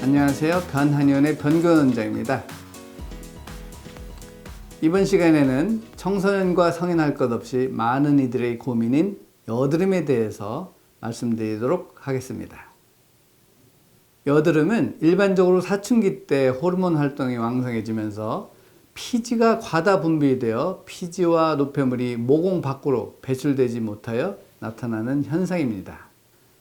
안녕하세요. 변한의원의 변근원장입니다. 이번 시간에는 청소년과 성인 할 것 없이 많은 이들의 고민인 여드름에 대해서 말씀드리도록 하겠습니다. 여드름은 일반적으로 사춘기 때 호르몬 활동이 왕성해지면서 피지가 과다 분비되어 피지와 노폐물이 모공 밖으로 배출되지 못하여 나타나는 현상입니다.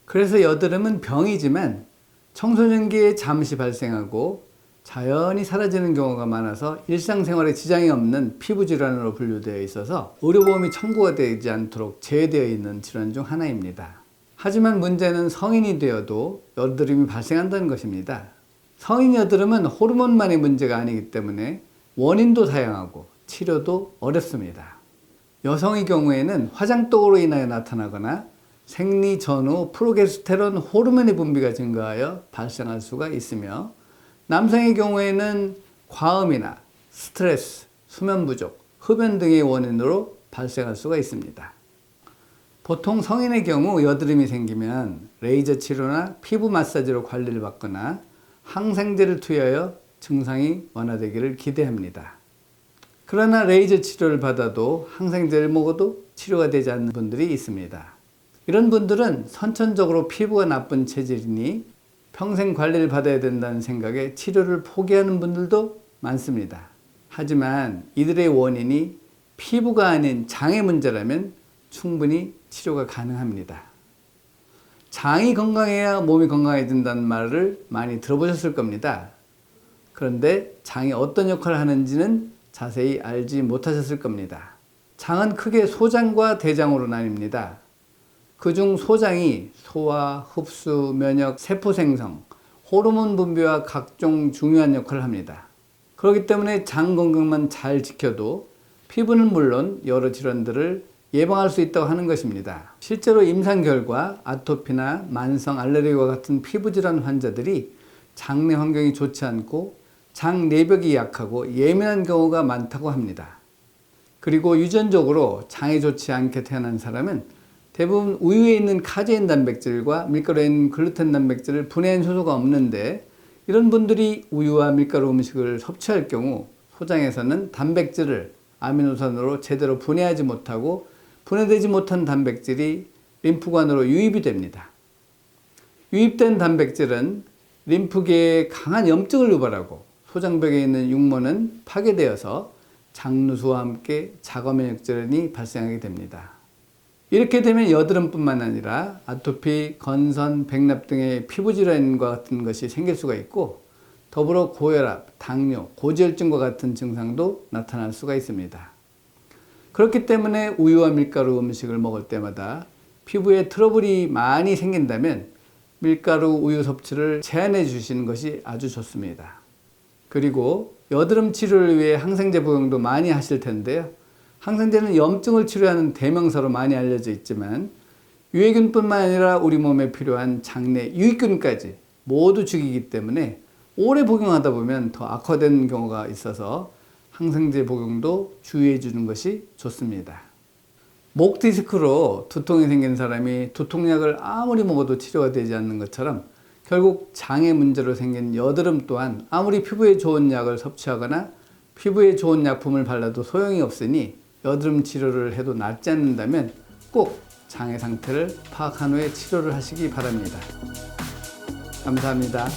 그래서 여드름은 병이지만 청소년기에 잠시 발생하고 자연히 사라지는 경우가 많아서 일상생활에 지장이 없는 피부질환으로 분류되어 있어서 의료보험이 청구가 되지 않도록 제외되어 있는 질환 중 하나입니다. 하지만 문제는 성인이 되어도 여드름이 발생한다는 것입니다. 성인 여드름은 호르몬만의 문제가 아니기 때문에 원인도 다양하고 치료도 어렵습니다. 여성의 경우에는 화장독으로 인하여 나타나거나 생리 전후 프로게스테론 호르몬의 분비가 증가하여 발생할 수가 있으며, 남성의 경우에는 과음이나 스트레스, 수면 부족, 흡연 등의 원인으로 발생할 수가 있습니다. 보통 성인의 경우 여드름이 생기면 레이저 치료나 피부 마사지로 관리를 받거나 항생제를 투여하여 증상이 완화되기를 기대합니다. 그러나 레이저 치료를 받아도 항생제를 먹어도 치료가 되지 않는 분들이 있습니다. 이런 분들은 선천적으로 피부가 나쁜 체질이니 평생 관리를 받아야 된다는 생각에 치료를 포기하는 분들도 많습니다. 하지만 이들의 원인이 피부가 아닌 장의 문제라면 충분히 치료가 가능합니다. 장이 건강해야 몸이 건강해진다는 말을 많이 들어보셨을 겁니다. 그런데 장이 어떤 역할을 하는지는 자세히 알지 못하셨을 겁니다. 장은 크게 소장과 대장으로 나뉩니다. 그중 소장이 소화, 흡수, 면역, 세포 생성, 호르몬 분비와 각종 중요한 역할을 합니다. 그렇기 때문에 장 건강만 잘 지켜도 피부는 물론 여러 질환들을 예방할 수 있다고 하는 것입니다. 실제로 임상 결과 아토피나 만성 알레르기와 같은 피부질환 환자들이 장내 환경이 좋지 않고 장 내벽이 약하고 예민한 경우가 많다고 합니다. 그리고 유전적으로 장이 좋지 않게 태어난 사람은 대부분 우유에 있는 카제인 단백질과 밀가루에 있는 글루텐 단백질을 분해한 효소가 없는데, 이런 분들이 우유와 밀가루 음식을 섭취할 경우 소장에서는 단백질을 아미노산으로 제대로 분해하지 못하고 분해되지 못한 단백질이 림프관으로 유입이 됩니다. 유입된 단백질은 림프계에 강한 염증을 유발하고 소장벽에 있는 육모는 파괴되어서 장누수와 함께 자가면역 질환이 발생하게 됩니다. 이렇게 되면 여드름뿐만 아니라 아토피, 건선, 백납 등의 피부질환과 같은 것이 생길 수가 있고, 더불어 고혈압, 당뇨, 고지혈증과 같은 증상도 나타날 수가 있습니다. 그렇기 때문에 우유와 밀가루 음식을 먹을 때마다 피부에 트러블이 많이 생긴다면 밀가루, 우유 섭취를 제한해 주시는 것이 아주 좋습니다. 그리고 여드름 치료를 위해 항생제 복용도 많이 하실 텐데요. 항생제는 염증을 치료하는 대명사로 많이 알려져 있지만 유해균뿐만 아니라 우리 몸에 필요한 장내 유익균까지 모두 죽이기 때문에 오래 복용하다 보면 더 악화되는 경우가 있어서 항생제 복용도 주의해 주는 것이 좋습니다. 목 디스크로 두통이 생긴 사람이 두통약을 아무리 먹어도 치료가 되지 않는 것처럼 결국 장의 문제로 생긴 여드름 또한 아무리 피부에 좋은 약을 섭취하거나 피부에 좋은 약품을 발라도 소용이 없으니 여드름 치료를 해도 낫지 않는다면 꼭 장의 상태를 파악한 후에 치료를 하시기 바랍니다. 감사합니다.